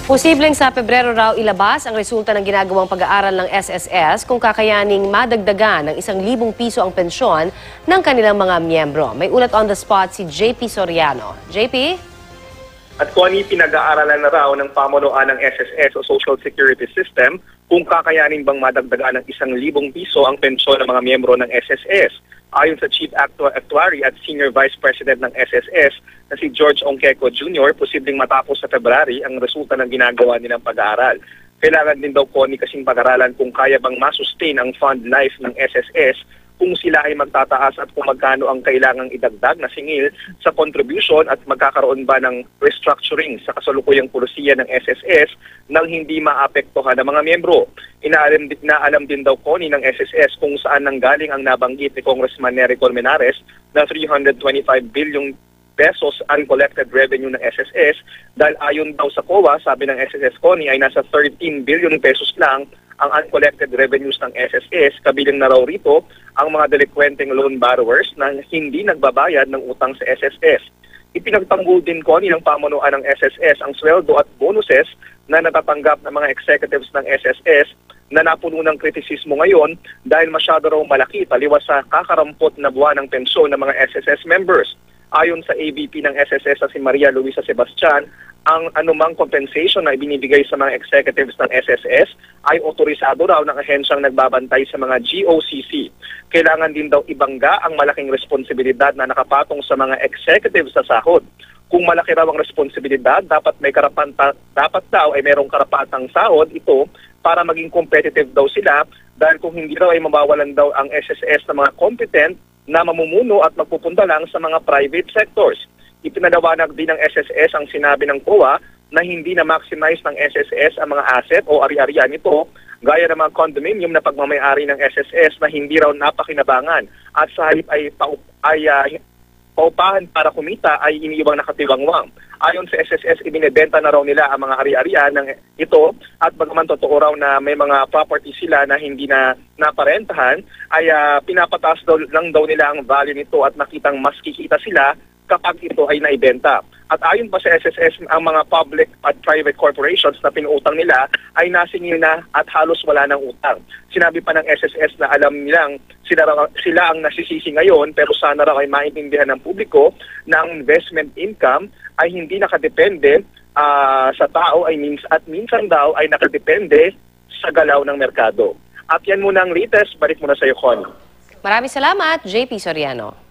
Posibleng sa Pebrero raw ilabas ang resulta ng ginagawang pag-aaral ng SSS kung kakayaning madagdagan ng 1,000 piso ang pensyon ng kanilang mga miyembro. May ulat on the spot si JP Soriano. JP? At Connie, pinag-aaralan na raw ng pamunuan ng SSS o Social Security System kung kakayanin bang madagdagan ng 1,000 piso ang pensyon ng mga miyembro ng SSS. Ayon sa Chief Actuary at Senior Vice President ng SSS na si George Onqueco Jr., posibleng matapos sa February ang resulta ng ginagawa nilang pag-aaral. Kailangan din daw Connie kasing pag-aralan kung kaya bang masustain ang fund life ng SSS kung sila ay magtataas at kung magkano ang kailangang idagdag na singil sa contribution at magkakaroon ba ng restructuring sa kasalukuyang pulisiya ng SSS nang hindi maapektuhan ng mga miyembro. Inaalam din daw Connie ng SSS kung saan nanggaling ang nabanggit ni Congressman Nery Colmenares na 325 billion pesos uncollected revenue ng SSS dahil ayon daw sa COA, sabi ng SSS Connie, ay nasa 13 billion pesos lang ang uncollected revenues ng SSS, kabilang na raw rito ang mga delinquenteng loan borrowers na hindi nagbabayad ng utang sa SSS. Ipinagtanggol din Connie ng pamunuan ng SSS ang sweldo at bonuses na natatanggap ng mga executives ng SSS na napuno ng kritisismo ngayon dahil masyado raw malaki taliwas sa kakarampot na buwan ng pensyon ng mga SSS members. Ayon sa AVP ng SSS na si Maria Luisa Sebastian, ang anumang compensation na ibinibigay sa mga executives ng SSS ay otorisado raw ng ahensyang nagbabantay sa mga GOCC. Kailangan din daw ibangga ang malaking responsibilidad na nakapatong sa mga executives sa sahod. Kung malaki raw ang responsibilidad, dapat daw ay merong karapatang sahod ito para maging competitive daw sila dahil kung hindi raw ay mabawalan daw ang SSS na mga competent na mamumuno at magpupunta lang sa mga private sectors. Ipinalawanag din ng SSS ang sinabi ng COA na hindi na maximize ng SSS ang mga asset o ari-arian nito gaya ng mga condominium na pagmamayari ng SSS na hindi raw napakinabangan at sa halip ay paupahan para kumita ay iniiwang nakatiwangwang. Ayon sa SSS, ibinebenta na raw nila ang mga ari-arian ng ito at bagaman totoo raw na may mga property sila na hindi na naparentahan ay pinapataas lang daw nila ang value nito at nakitang mas kikita sila kapag ito ay naibenta. At ayon pa sa SSS, ang mga public at private corporations na pinuutang nila ay nasingil na at halos wala ng utang. Sinabi pa ng SSS na alam nilang sila ang nasisisi ngayon pero sana raw ay maintindihan ng publiko na ang investment income ay hindi nakadepende sa tao at minsan daw ay nakadepende sa galaw ng merkado. At yan muna ang latest. Balik muna sa iyo, Con. Maraming salamat, JP Soriano.